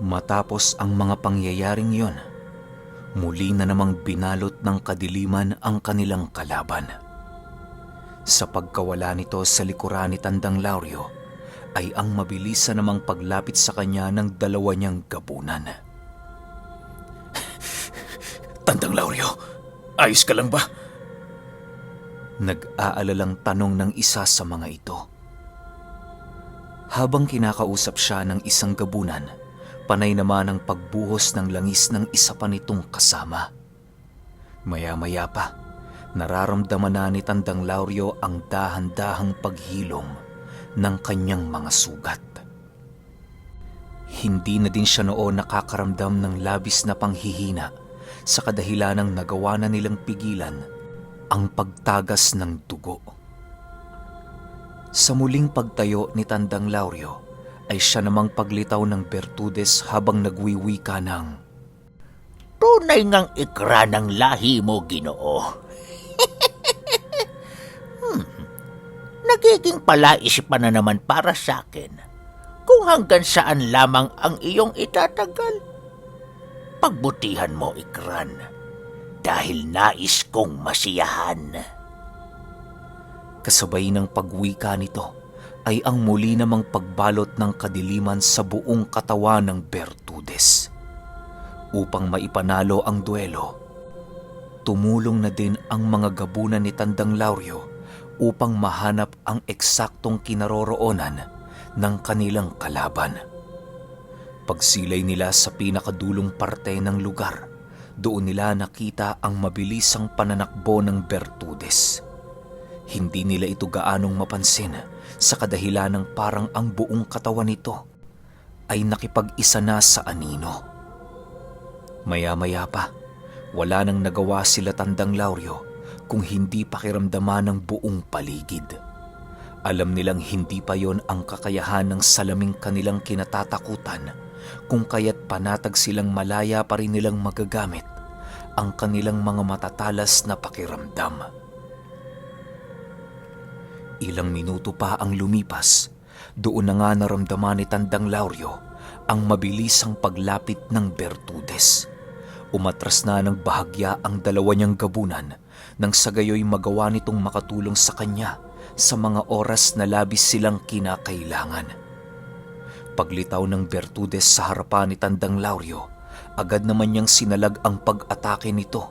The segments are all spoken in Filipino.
Matapos ang mga pangyayaring yon, muli na namang binalot ng kadiliman ang kanilang kalaban. Sa pagkawala nito sa likuran ni Tandang Lauryo, ay ang mabilisan namang paglapit sa kanya ng dalawa niyang gabunan. Tandang Lauryo, ayos ka lang ba? Nag-aalalang tanong ng isa sa mga ito. Habang kinakausap siya ng isang gabunan, panay naman ang pagbuhos ng langis ng isa pa nitong kasama. Maya-maya pa, nararamdaman na ni Tandang Lauryo ang dahan-dahang paghilom ng kanyang mga sugat. Hindi na din siya noon nakakaramdam ng labis na panghihina sa kadahilanang nagawa na nilang pigilan ang pagtagas ng dugo. Sa muling pagtayo ni Tandang Lauryo, ay siya namang paglitaw ng Bertudes habang nagwiwika ng, "Tunay ngang ikra ng lahi mo, Ginoo." Nagiging palaisipan na naman para sa akin kung hanggang saan lamang ang iyong itatagal. Pagbutihan mo, Ikran, dahil nais kong masiyahan. Kasabay ng pagwika nito ay ang muli namang pagbalot ng kadiliman sa buong katawan ng Bertudes. Upang maipanalo ang duelo, tumulong na din ang mga gabunan ni Tandang Lauryo upang mahanap ang eksaktong kinaroroonan ng kanilang kalaban. Pagsilay nila sa pinakadulong parte ng lugar, doon nila nakita ang mabilisang pananakbo ng Bertudes. Hindi nila ito gaanong mapansin sa kadahilanang parang ang buong katawan nito ay nakipag-isa na sa anino. Maya-maya pa, wala nang nagawa sila Tandang Lauryo kung hindi pakiramdaman ng buong paligid. Alam nilang hindi pa yon ang kakayahan ng salaming kanilang kinatatakutan, kung kaya't panatag silang malaya pa rin nilang magagamit ang kanilang mga matatalas na pakiramdam. Ilang minuto pa ang lumipas, doon na nga naramdaman ni Tandang Lauryo ang mabilisang paglapit ng Bertudes. Umatras na ng bahagya ang dalawa niyang gabunan nang sa gayoy magawa nitong makatulong sa kanya sa mga oras na labis silang kinakailangan. Paglitaw ng Bertudes sa harapan ni Tandang Lauryo, agad naman niyang sinalag ang pag-atake nito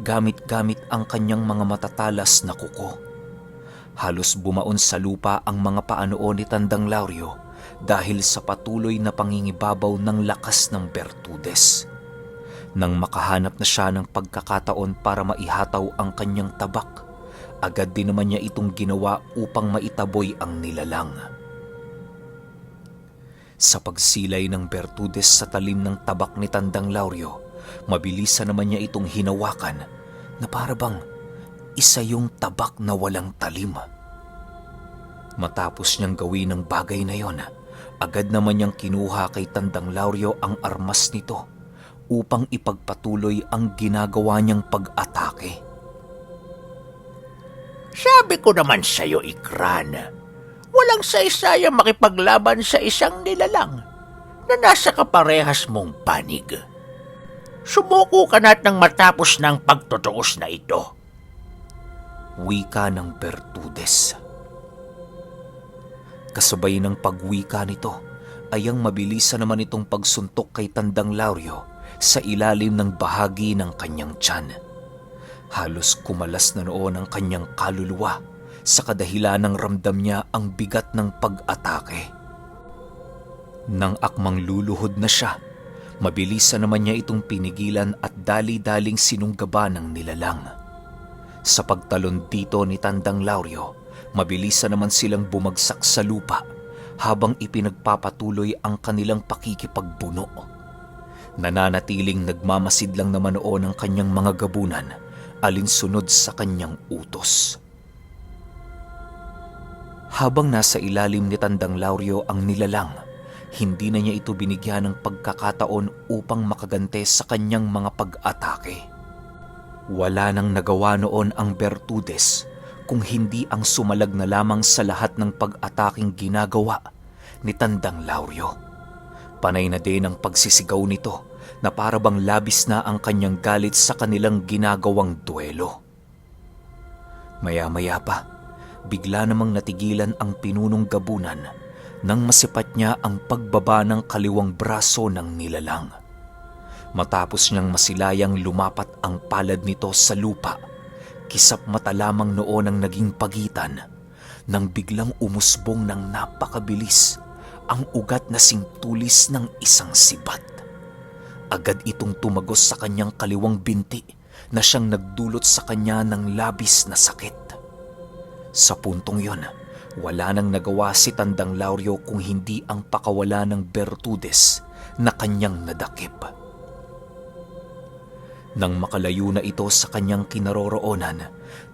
gamit-gamit ang kanyang mga matatalas na kuko. Halos bumaon sa lupa ang mga paanoon ni Tandang Lauryo dahil sa patuloy na pangingibabaw ng lakas ng Bertudes. Nang makahanap na siya ng pagkakataon para maihataw ang kanyang tabak, agad din naman niya itong ginawa upang maitaboy ang nilalang. Sa pagsilay ng Bertudes sa talim ng tabak ni Tandang Lauryo, mabilisan naman niya itong hinawakan na para bang isa yung tabak na walang talim. Matapos niyang gawin ang bagay na yon, agad naman niyang kinuha kay Tandang Lauryo ang armas nito upang ipagpatuloy ang ginagawa niyang pag-atake. Sabi ko naman sa'yo, Ikran, walang saysayang makipaglaban sa isang nilalang na nasa kaparehas mong panig. Sumuko ka na't nang matapos ng pagtutuos na ito. Wika ng Bertudes. Kasabay ng pagwika nito ay ang mabilisan naman itong pagsuntok kay Tandang Lauryo sa ilalim ng bahagi ng kanyang tiyan. Halos kumalas na noon ang kanyang kaluluwa sa kadahilanang ramdam niya ang bigat ng pag-atake. Nang akmang luluhod na siya, mabilisan naman niya itong pinigilan at dali-daling sinunggaban ng nilalang. Sa pagtalon dito ni Tandang Lauryo, mabilisan naman silang bumagsak sa lupa habang ipinagpapatuloy ang kanilang pakikipagbuno. Nananatiling nagmamasid lang naman noon ang kanyang mga gabunan alinsunod sa kanyang utos. Habang nasa ilalim ni Tandang Lauryo ang nilalang, hindi na niya ito binigyan ng pagkakataon upang makagante sa kanyang mga pag-atake. Wala nang nagawa noon ang Bertudes kung hindi ang sumalag na lamang sa lahat ng pag-ataking ginagawa ni Tandang Lauryo. Panay na din ang pagsisigaw nito na para bang labis na ang kanyang galit sa kanilang ginagawang duelo. Maya-maya pa, bigla namang natigilan ang pinunong gabunan nang masipat niya ang pagbaba ng kaliwang braso ng nilalang. Matapos niyang masilayang lumapat ang palad nito sa lupa, kisap mata lamang noon ang naging pagitan nang biglang umusbong ng napakabilis ang ugat na singtulis ng isang sibat. Agad itong tumagos sa kanyang kaliwang binti na siyang nagdulot sa kanya ng labis na sakit. Sa puntong yon, wala nang nagawa si Tandang Lauryo kung hindi ang pakawala ng Bertudes na kanyang nadakip. Nang makalayo na ito sa kanyang kinaroroonan,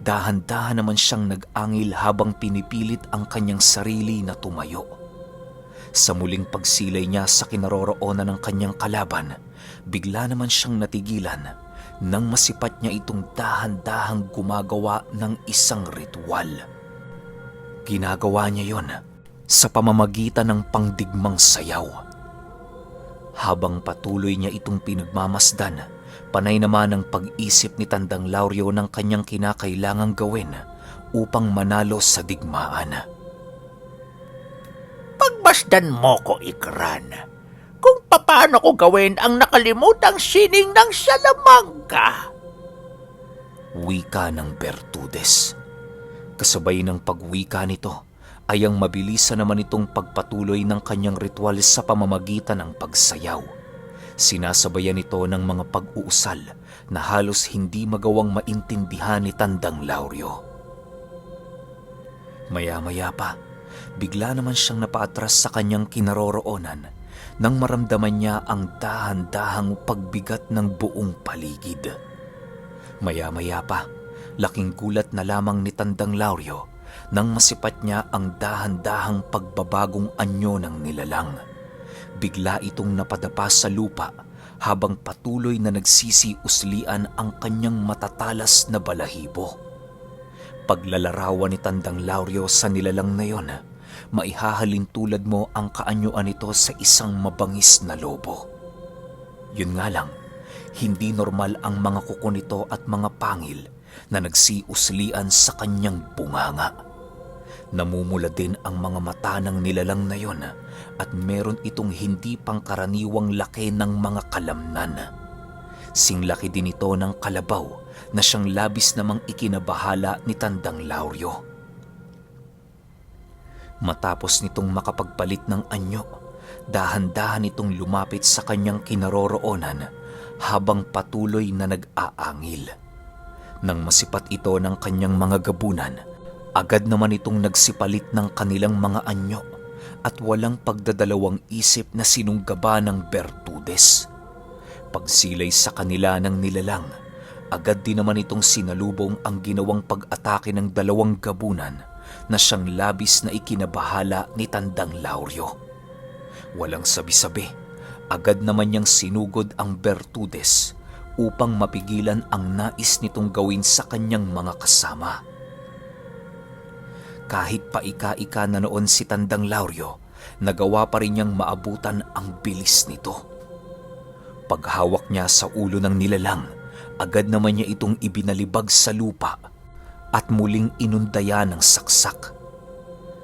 dahan-dahan naman siyang nag-angil habang pinipilit ang kanyang sarili na tumayo. Sa muling pagsilay niya sa kinaroroonan ng kanyang kalaban, bigla naman siyang natigilan nang masipat niya itong dahan-dahang gumagawa ng isang ritual. Ginagawa niya yon sa pamamagitan ng pangdigmang sayaw. Habang patuloy niya itong pinagmamasdan, panay naman ang pag-isip ni Tandang Lauryo ng kanyang kinakailangang gawin upang manalo sa digmaan. Pagmasdan mo ko, Ikran, kung paano ko gawin ang nakalimutang sining ng Salamanca. Wika ng Bertudes. Kasabay ng pagwika nito ay ang mabilisan naman itong pagpatuloy ng kanyang ritual sa pamamagitan ng pagsayaw. Sinasabayan ito ng mga pag-uusal na halos hindi magawang maintindihan ni Tandang Lauryo. Maya-maya pa, bigla naman siyang napaatras sa kanyang kinaroroonan nang maramdaman niya ang dahan-dahang pagbigat ng buong paligid. Maya-maya pa, laking gulat na lamang ni Tandang Lauryo nang masipat niya ang dahan-dahang pagbabagong anyo ng nilalang. Bigla itong napadapa sa lupa habang patuloy na nagsisiuslian ang kanyang matatalas na balahibo. Paglalarawan ni Tandang Lauryo sa nilalang na yon, maihahalin tulad mo ang kaanyuan nito sa isang mabangis na lobo. Yun nga lang, hindi normal ang mga kuko nito at mga pangil na nagsiuslian sa kanyang bunganga. Namumula din ang mga mata ng nilalang na yon at meron itong hindi pangkaraniwang laki ng mga kalamnan. Singlaki din ito ng kalabaw na siyang labis namang ikinabahala ni Tandang Lauryo. Matapos nitong makapagpalit ng anyo, dahan-dahan itong lumapit sa kanyang kinaroroonan habang patuloy na nag-aangil. Nang masipat ito ng kanyang mga gabunan, agad naman itong nagsipalit ng kanilang mga anyo at walang pagdadalawang isip na sinunggaba ng Bertudes. Pagsilay sa kanila ng nilalang, agad din naman itong sinalubong ang ginawang pag-atake ng dalawang gabunan na siyang labis na ikinabahala ni Tandang Lauryo. Walang sabi-sabi, agad naman niyang sinugod ang Bertudes upang mapigilan ang nais nitong gawin sa kanyang mga kasama. Kahit paika-ika na noon si Tandang Lauryo, nagawa pa rin niyang maabutan ang bilis nito. Paghawak niya sa ulo ng nilalang, agad naman niya itong ibinalibag sa lupa at muling inundaya ng saksak.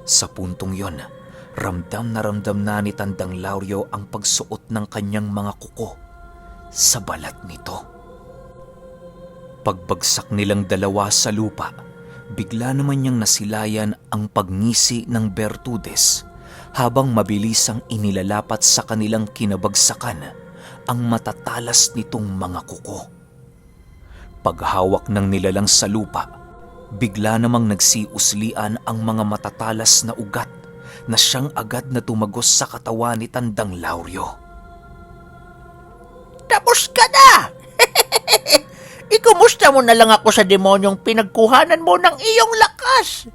Sa puntong yon, ramdam na ni Tandang Lauryo ang pagsuot ng kanyang mga kuko sa balat nito. Pagbagsak nilang dalawa sa lupa, bigla naman niyang nasilayan ang pagngisi ng Bertudes habang mabilisang inilalapat sa kanilang kinabagsakan ang matatalas nitong mga kuko. Paghawak ng nilalang sa lupa, bigla namang nagsiuslian ang mga matatalas na ugat na siyang agad na tumagos sa katawan ni Tandang Lauryo. Tapos ka na! Ikumusta mo na lang ako sa demonyong pinagkuhanan mo ng iyong lakas.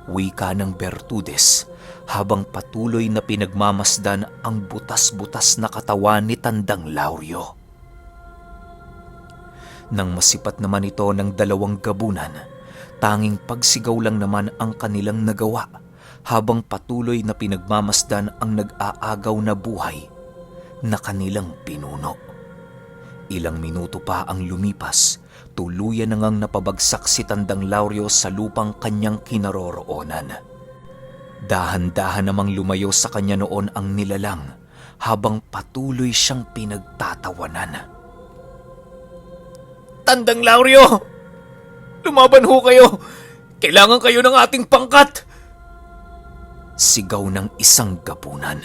Wika ng Bertudes habang patuloy na pinagmamasdan ang butas-butas na katawan ni Tandang Lauryo. Nang masipat naman ito ng dalawang gabunan, tanging pagsigaw lang naman ang kanilang nagawa habang patuloy na pinagmamasdan ang nag-aagaw na buhay na kanilang pinuno. Ilang minuto pa ang lumipas, tuluyan na ngang napabagsak si Tandang Lauryo sa lupang kanyang kinaroroonan. Dahan-dahan namang lumayo sa kanya noon ang nilalang habang patuloy siyang pinagtatawanan. "Tandang Lauryo! Lumaban ho kayo! Kailangan kayo ng ating pangkat!" Sigaw ng isang gabunan.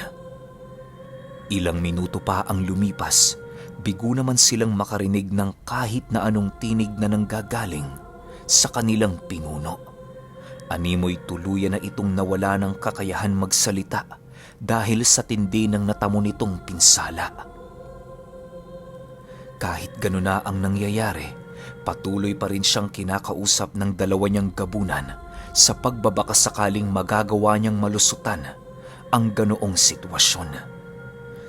Ilang minuto pa ang lumipas, bigo naman silang makarinig ng kahit na anong tinig na nanggagaling sa kanilang pinuno. Animoy tuluyan na itong nawala ng kakayahan magsalita dahil sa tindi ng natamo nitong pinsala. Kahit gano'n na ang nangyayari, patuloy pa rin siyang kinakausap ng dalawa niyang gabunan sa pagbabaka sakaling magagawa niyang malusutan ang ganoong sitwasyon.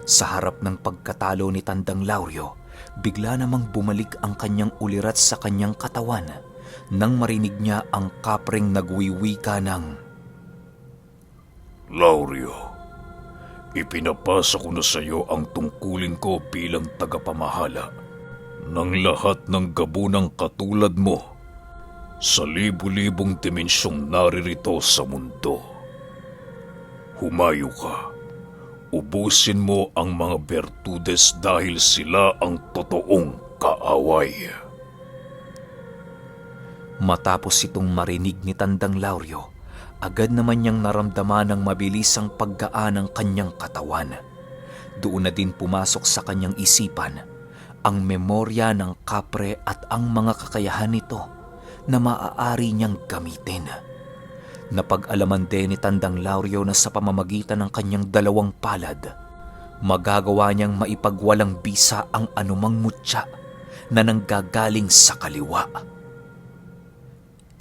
Sa harap ng pagkatalo ni Tandang Lauryo, bigla namang bumalik ang kanyang ulirat sa kanyang katawan nang marinig niya ang kapreng nagwiwika ng, "Lauryo, ipinapasa ko na sa iyo ang tungkulin ko bilang tagapamahala ng lahat ng gabunang katulad mo sa libu-libong dimensyong naririto sa mundo. Humayo ka. Ubusin mo ang mga Bertudes dahil sila ang totoong kaaway." Matapos itong marinig ni Tandang Lauryo, agad naman niyang naramdaman ng mabilisang paggaan ng kanyang katawan. Doon na din pumasok sa kanyang isipan ang memorya ng kapre at ang mga kakayahan nito na maaari niyang gamitin. Napag-alaman din ni Tandang Lauryo na sa pamamagitan ng kanyang dalawang palad, magagawa niyang maipagwalang bisa ang anumang mutya na nanggagaling sa kaliwa.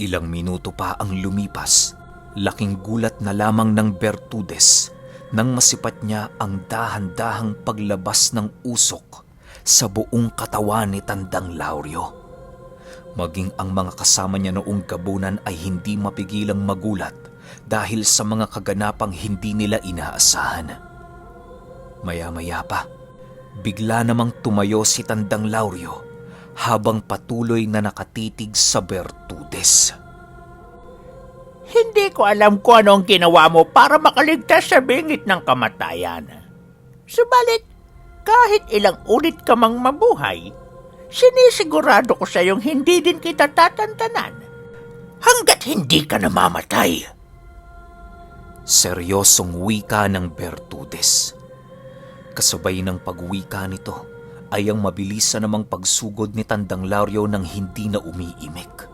Ilang minuto pa ang lumipas, laking gulat na lamang ng Bertudes nang masipat niya ang dahan-dahang paglabas ng usok sa buong katawan ni Tandang Lauryo. Maging ang mga kasama niya noong gabunan ay hindi mapigilang magulat dahil sa mga kaganapang hindi nila inaasahan. Maya-maya pa, bigla namang tumayo si Tandang Lauryo habang patuloy na nakatitig sa Bertudes. Hindi ko alam kung ano ang ginawa mo para makaligtas sa bingit ng kamatayan. Subalit, kahit ilang ulit ka mang mabuhay, sinisigurado ko sa iyong hindi din kita tatantanan hanggat hindi ka namamatay. Seryosong wika ng Bertudes. Kasabay ng pagwika nito ay ang mabilisan namang pagsugod ni Tandang Lauryo nang hindi na umiimik.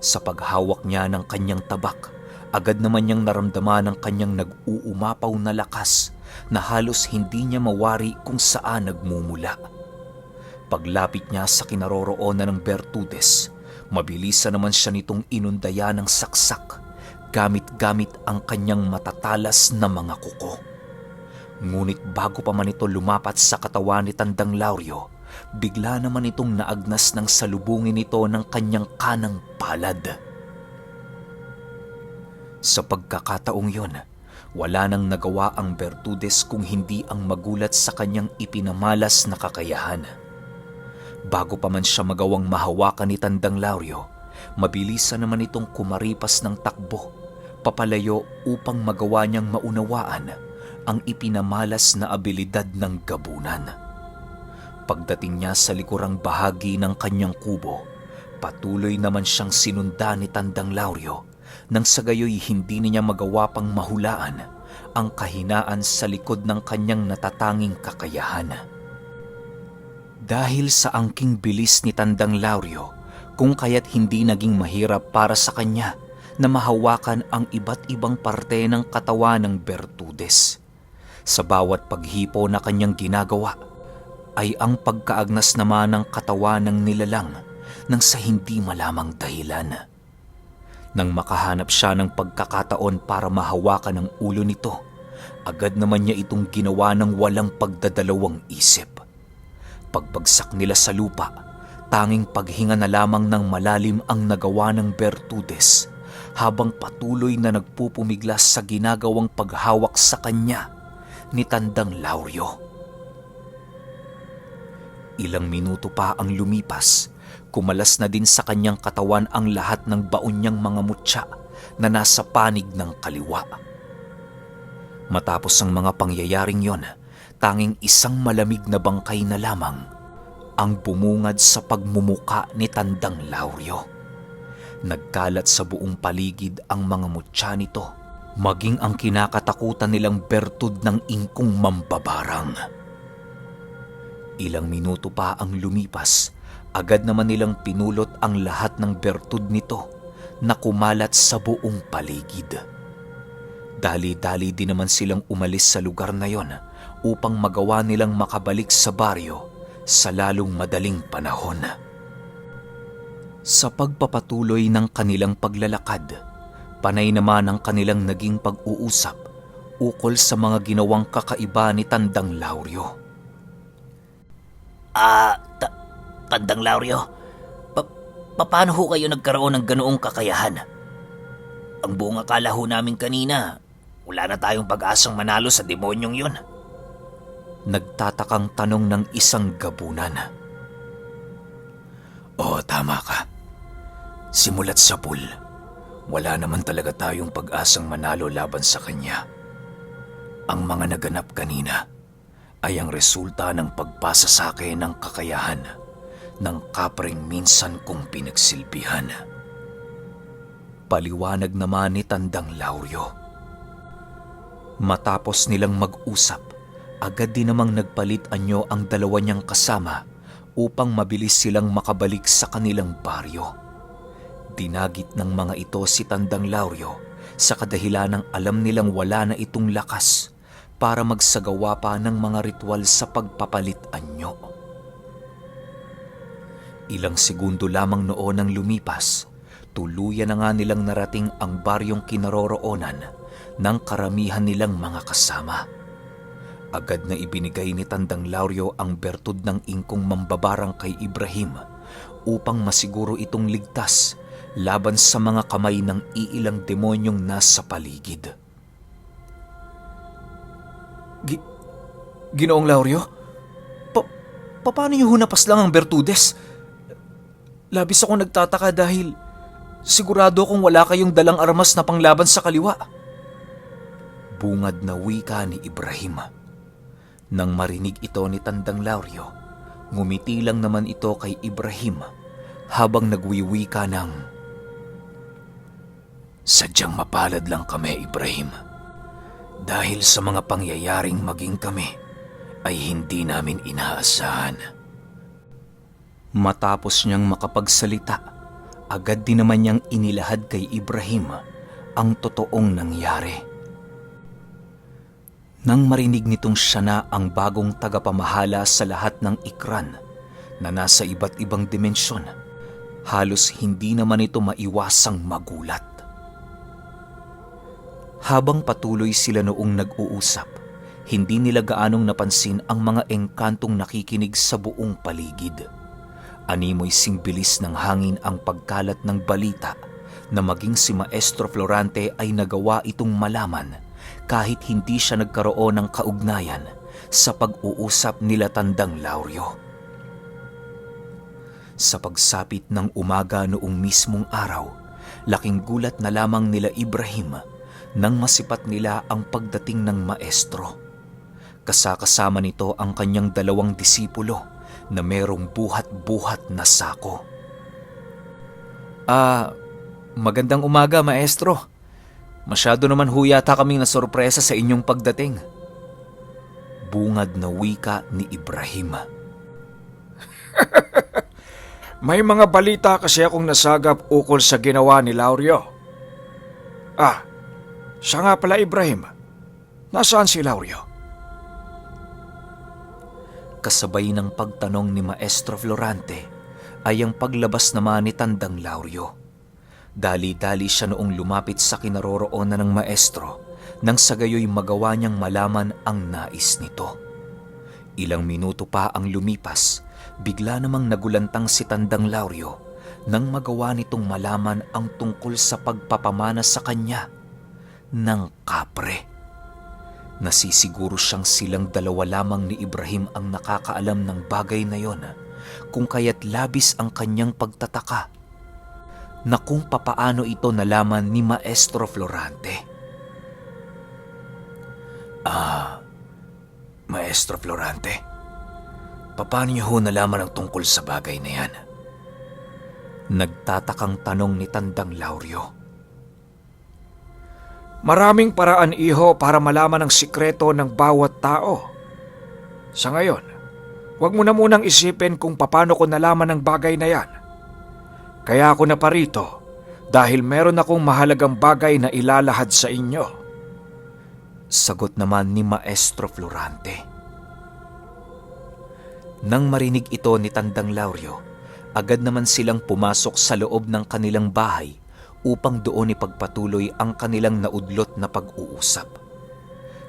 Sa paghawak niya ng kanyang tabak, agad naman niyang naramdaman ang kanyang nag-uumapaw na lakas na halos hindi niya mawari kung saan nagmumula. Paglapit niya sa kinaroroonan ng Bertudes, mabilisan naman siya nitong inundaya ng saksak, gamit-gamit ang kanyang matatalas na mga kuko. Ngunit bago pa man ito lumapat sa katawan ni Tandang Lauryo, bigla naman itong naagnas ng salubungin ito ng kanyang kanang palad. Sa pagkakataong yon, wala nang nagawa ang Bertudes kung hindi ang magulat sa kanyang ipinamalas na kakayahan. Bago pa man siya magawang mahawakan ni Tandang Lauryo, mabilisan naman itong kumaripas ng takbo, papalayo upang magawa niyang maunawaan ang ipinamalas na abilidad ng gabunan. Pagdating niya sa likurang bahagi ng kanyang kubo, patuloy naman siyang sinundan ni Tandang Lauryo nang sa gayoy hindi niya magawa pang mahulaan ang kahinaan sa likod ng kanyang natatanging kakayahan. Dahil sa angking bilis ni Tandang Lauryo, kung kaya't hindi naging mahirap para sa kanya na mahawakan ang iba't ibang parte ng katawan ng Bertudes. Sa bawat paghipo na kanyang ginagawa, ay ang pagkaagnas naman ng katawan ng nilalang nang sa hindi malamang dahilan. Nang makahanap siya ng pagkakataon para mahawakan ang ulo nito, agad naman niya itong ginawa ng walang pagdadalawang isip. Pagbagsak nila sa lupa, tanging paghinga na lamang ng malalim ang nagawa ng Bertudes habang patuloy na nagpupumiglas sa ginagawang paghawak sa kanya ni Tandang Lauryo. Ilang minuto pa ang lumipas, kumalas na din sa kanyang katawan ang lahat ng baon niyang mga mutya na nasa panig ng kaliwa. Matapos ang mga pangyayaring yon, tanging isang malamig na bangkay na lamang ang bumungad sa pagmumuka ni Tandang Lauryo. Nagkalat sa buong paligid ang mga mutya nito, maging ang kinakatakutan nilang bertud ng ingkong mambabarang. Ilang minuto pa ang lumipas, agad naman nilang pinulot ang lahat ng bertud nito na kumalat sa buong paligid. Dali-dali din naman silang umalis sa lugar na yon upang magawa nilang makabalik sa baryo sa lalong madaling panahon. Sa pagpapatuloy ng kanilang paglalakad, panay naman ang kanilang naging pag-uusap ukol sa mga ginawang kakaiba ni Tandang Lauryo. Tandang Lauryo, paano ho kayo nagkaroon ng ganoong kakayahan? Ang buong akala ho namin kanina, wala na tayong pag-asang manalo sa demonyong yun. Nagtatakang tanong ng isang gabunan. Oo, tama ka. Simulat sa pool, wala naman talaga tayong pag-asang manalo laban sa kanya. Ang mga naganap kanina ay ang resulta ng pagpasa sa akin ng kakayahan ng kapring minsan kong pinagsilbihan. Paliwanag naman ni Tandang Lauryo. Matapos nilang mag-usap, agad din namang nagpalit anyo ang dalawa niyang kasama upang mabilis silang makabalik sa kanilang baryo. Dinagit ng mga ito si Tandang Lauryo sa kadahilan ng alam nilang wala na itong lakas para magsagawa pa ng mga ritual sa pagpapalit anyo. Ilang segundo lamang noon ang lumipas, tuluyan na nga nilang narating ang baryong kinaroroonan ng karamihan nilang mga kasama. Agad na ibinigay ni Tandang Lauryo ang bertud ng ingkong mambabarang kay Ibrahim upang masiguro itong ligtas laban sa mga kamay ng iilang demonyong nasa paligid. Ginoong Lauryo, paano niyo hunapas lang ang bertudes? Labis ako nagtataka dahil sigurado kung wala kayong dalang armas na panglaban sa kaliwa. Bungad na wika ni Ibrahim. Nang marinig ito ni Tandang Lauryo, ngumiti lang naman ito kay Ibrahim habang nagwiwika ng, Sadyang mapalad lang kami, Ibrahim. Dahil sa mga pangyayaring maging kami ay hindi namin inaasahan. Matapos niyang makapagsalita, agad din naman niyang inilahad kay Ibrahim ang totoong nangyari. Nang marinig nitong siya na ang bagong tagapamahala sa lahat ng Ikran na nasa iba't ibang dimensyon, halos hindi naman ito maiwasang magulat. Habang patuloy sila noong nag-uusap, hindi nila gaanong napansin ang mga engkantong nakikinig sa buong paligid. Animoy singbilis ng hangin ang pagkalat ng balita na maging si Maestro Florante ay nagawa itong malaman kahit hindi siya nagkaroon ng kaugnayan sa pag-uusap nila Tandang Lauryo. Sa pagsapit ng umaga noong mismong araw, laking gulat na lamang nila Ibrahim nang masipat nila ang pagdating ng maestro. Kasakasama nito ang kanyang 2 disipulo na merong buhat-buhat na sako. Magandang umaga, maestro. Masyado naman ho yata kaming nasorpresa sa inyong pagdating. Bungad na wika ni Ibrahim. May mga balita kasi akong nasagap ukol sa ginawa ni Lauryo. Siya nga pala, Ibrahim. Nasaan si Lauryo? Kasabay ng pagtanong ni Maestro Florante ay ang paglabas naman ni Tandang Lauryo. Dali-dali siya noong lumapit sa kinaroroonan ng maestro nang sa gayoy magawa niyang malaman ang nais nito. Ilang minuto pa ang lumipas, bigla namang nagulantang si Tandang Lauryo nang magawa nitong malaman ang tungkol sa pagpapamana sa kanya ng kapre. Nasisiguro siyang silang dalawa lamang ni Ibrahim ang nakakaalam ng bagay na yon, kung kaya't labis ang kanyang pagtataka na kung papaano ito nalaman ni Maestro Florante. Maestro Florante, paano niyo ho nalaman ang tungkol sa bagay na yan? Nagtatakang tanong ni Tandang Lauryo. Maraming paraan, iho, para malaman ang sikreto ng bawat tao. Sa ngayon, huwag mo na munang isipin kung paano ko nalaman ang bagay na yan. Kaya ako naparito dahil meron akong mahalagang bagay na ilalahad sa inyo. Sagot naman ni Maestro Florante. Nang marinig ito ni Tandang Lauryo, agad naman silang pumasok sa loob ng kanilang bahay upang doon ipagpatuloy ang kanilang naudlot na pag-uusap.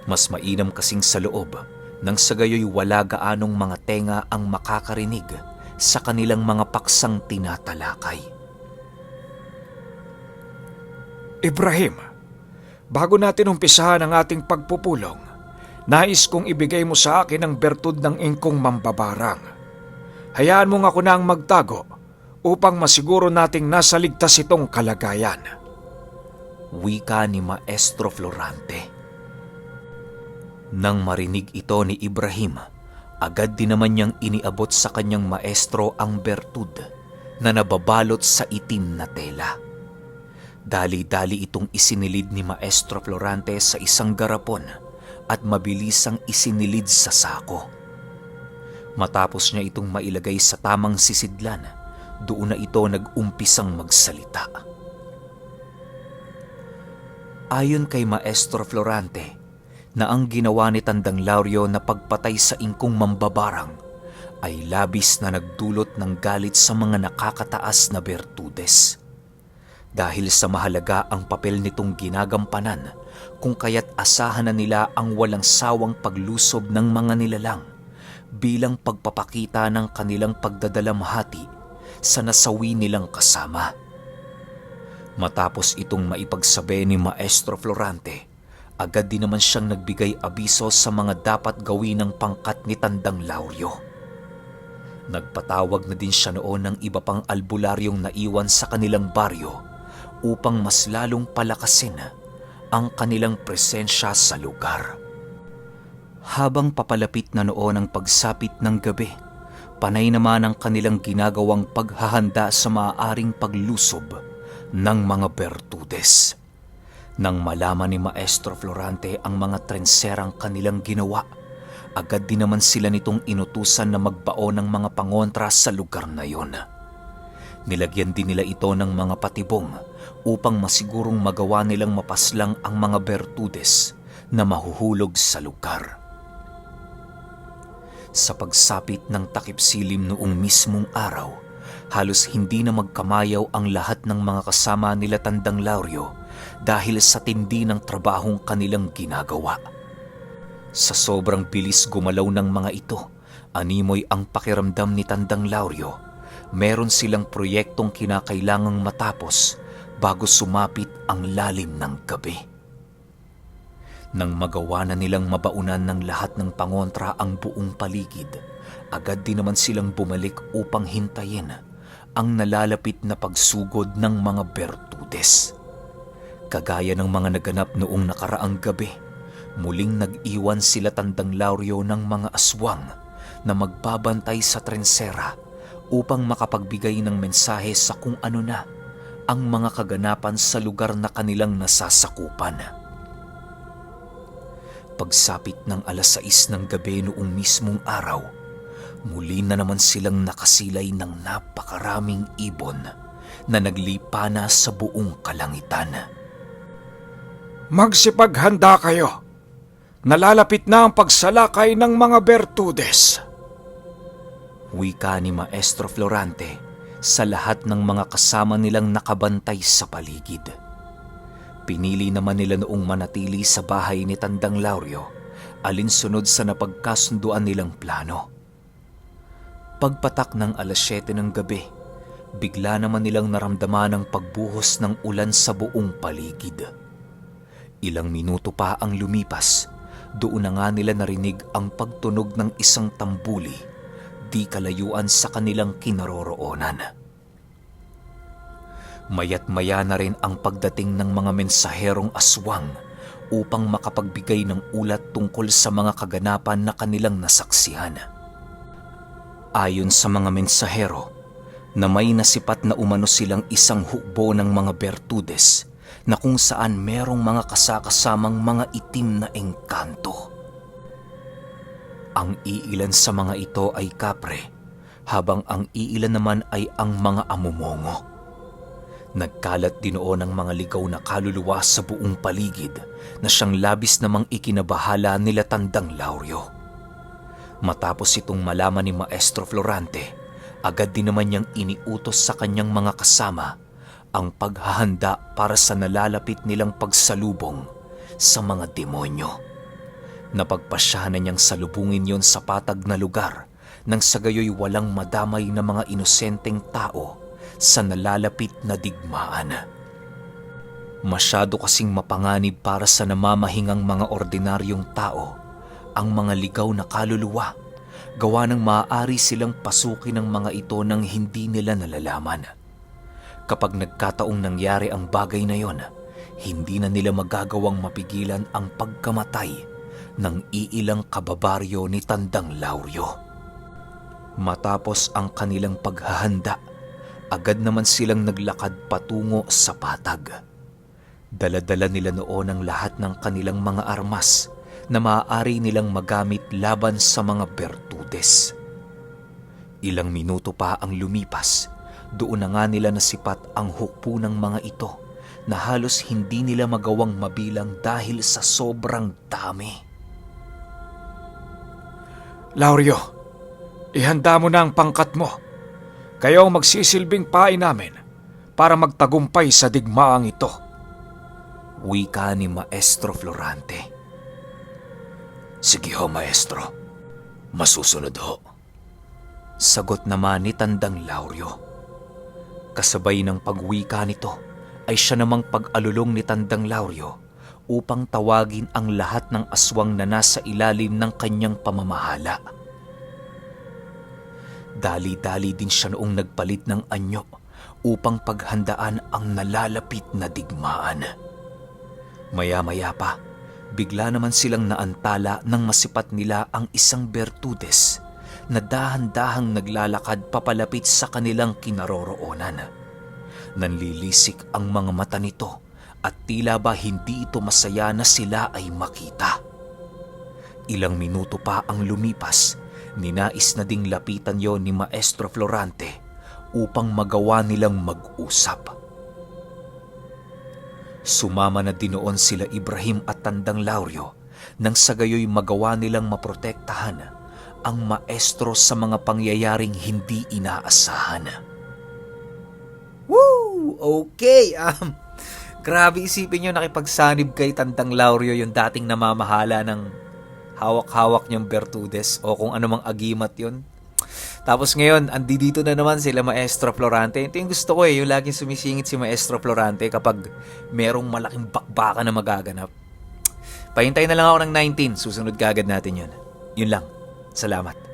Mas mainam kasing sa loob, nang sa gayoy wala gaanong mga tenga ang makakarinig sa kanilang mga paksang tinatalakay. Ibrahim, bago natin umpisahan ang ating pagpupulong, nais kong ibigay mo sa akin ang bertud ng ingkong mambabarang. Hayaan mo nga ako na ang magtago upang masiguro nating nasa ligtas itong kalagayan. Wika ni Maestro Florante. Nang marinig ito ni Ibrahim, agad din naman niyang iniabot sa kanyang maestro ang bertud na nababalot sa itim na tela. Dali-dali itong isinilid ni Maestro Florante sa isang garapon at mabilisang isinilid sa sako. Matapos niya itong mailagay sa tamang sisidlan, doon na ito nag-umpisang magsalita. Ayon kay Maestro Florante, na ang ginawa ni Tandang Lauryo na pagpatay sa ingkong mambabarang ay labis na nagdulot ng galit sa mga nakakataas na bertudes. Dahil sa mahalaga ang papel nitong ginagampanan, kung kaya't asahan na nila ang walang sawang paglusob ng mga nilalang bilang pagpapakita ng kanilang pagdadalamhati sa nasawi nilang kasama. Matapos itong maipagsabi ni Maestro Florante, agad din naman siyang nagbigay abiso sa mga dapat gawin ng pangkat ni Tandang Lauryo. Nagpatawag na din siya noon ng iba pang albularyong naiwan sa kanilang baryo upang mas lalong palakasin ang kanilang presensya sa lugar. Habang papalapit na noon ang pagsapit ng gabi, panay naman ang kanilang ginagawang paghahanda sa maaaring paglusob ng mga bertudes. Nang malaman ni Maestro Florante ang mga trenserang kanilang ginawa, agad din naman sila nitong inutusan na magbao ng mga pangontra sa lugar na yon. Nilagyan din nila ito ng mga patibong upang masigurong magawa nilang mapaslang ang mga bertudes na mahuhulog sa lugar. Sa pagsapit ng takip silim noong mismong araw, halos hindi na magkamayaw ang lahat ng mga kasama nila Tandang Lauryo dahil sa tindi ng trabahong kanilang ginagawa. Sa sobrang bilis gumalaw ng mga ito, animoy ang pakiramdam ni Tandang Lauryo. Meron silang proyektong kinakailangang matapos bago sumapit ang lalim ng gabi. Nang magawa na nilang mabaunan ng lahat ng pangontra ang buong paligid, agad din naman silang bumalik upang hintayin ang nalalapit na pagsugod ng mga bertudes. Kagaya ng mga naganap noong nakaraang gabi, muling nag-iwan sila Tandang Lauryo ng mga aswang na magbabantay sa trensera upang makapagbigay ng mensahe sa kung ano na ang mga kaganapan sa lugar na kanilang nasasakupan. Pagsapit ng 6:00 ng gabi noong mismong araw, muli na naman silang nakasilay ng napakaraming ibon na naglipana sa buong kalangitan. Magsipaghanda kayo. Nalalapit na ang pagsalakay ng mga bertudes. Wika ni Maestro Florante sa lahat ng mga kasama nilang nakabantay sa paligid. Pinili naman nila noong manatili sa bahay ni Tandang Lauryo alinsunod sa napagkasunduan nilang plano. Pagpatak ng 7:00 ng gabi, bigla naman nilang naramdaman ang pagbuhos ng ulan sa buong paligid. Ilang minuto pa ang lumipas, doon na nga nila narinig ang pagtunog ng isang tambuli, di kalayuan sa kanilang kinaroroonan. Maya't maya na rin ang pagdating ng mga mensaherong aswang upang makapagbigay ng ulat tungkol sa mga kaganapan na kanilang nasaksihan. Ayon sa mga mensahero, na may nasipat na umano silang isang hukbo ng mga Bertudes na kung saan merong mga kasakasamang mga itim na engkanto. Ang iilan sa mga ito ay kapre, habang ang iilan naman ay ang mga amumongo. Nagkalat din noon ang mga ligaw na kaluluwa sa buong paligid na siyang labis namang ikinabahala nila Tandang Lauryo. Matapos itong malaman ni Maestro Florante, agad din naman niyang iniutos sa kanyang mga kasama ang paghahanda para sa nalalapit nilang pagsalubong sa mga demonyo. Napagpasyahan na niyang salubungin yon sa patag na lugar nang sa gayoy walang madamay na mga inosenteng tao sa nalalapit na digmaan. Masyado kasing mapanganib para sa namamahingang mga ordinaryong tao ang mga ligaw na kaluluwa, gawa ng maaari silang pasukin ng mga ito nang hindi nila nalalaman. Kapag nagkataong nangyari ang bagay na yon, hindi na nila magagawang mapigilan ang pagkamatay ng iilang kababaryo ni Tandang Lauryo. Matapos ang kanilang paghahanda, agad naman silang naglakad patungo sa patag. Dala-dala nila noon ang lahat ng kanilang mga armas na maaari nilang magamit laban sa mga Bertudes. Ilang minuto pa ang lumipas, doon na nga nila nasipat ang hukbo ng mga ito na halos hindi nila magawang mabilang dahil sa sobrang dami. Lauryo, ihanda mo na ang pangkat mo. Kayo ang magsisilbing pain namin para magtagumpay sa digmaang ito. Wika ni Maestro Florante. Sige ho, Maestro. Masusunod ho. Sagot naman ni Tandang Lauryo. Kasabay ng pagwika nito ay siya namang pag-alulong ni Tandang Lauryo upang tawagin ang lahat ng aswang na nasa ilalim ng kanyang pamamahala. Dali-dali din siya noong nagpalit ng anyo upang paghandaan ang nalalapit na digmaan. Maya-maya pa, bigla naman silang naantala nang masipat nila ang isang Bertudes na dahan-dahang naglalakad papalapit sa kanilang kinaroroonan. Nanlilisik ang mga mata nito at tila ba hindi ito masaya na sila ay makita. Ilang minuto pa ang lumipas, ninais na ding lapitan yon ni Maestro Florante upang magawa nilang mag-usap. Sumama na din noon sila Ibrahim at Tandang Lauryo nang sa gayoy magawa nilang maprotektahan ang maestro sa mga pangyayaring hindi inaasahan. Woo! Okay, grabe isipin nyo nakipagsanib kay Tandang Lauryo yung dating namamahala ng hawak-hawak niyang Bertudes o kung anumang agimat yon. Tapos ngayon, andito na naman sila Maestro Florante. Ito yung gusto ko yung laging sumisingit si Maestro Florante kapag merong malaking bakbaka na magaganap. Pahintay na lang ako ng 19, susunod kagad natin yun. Yun lang. Salamat.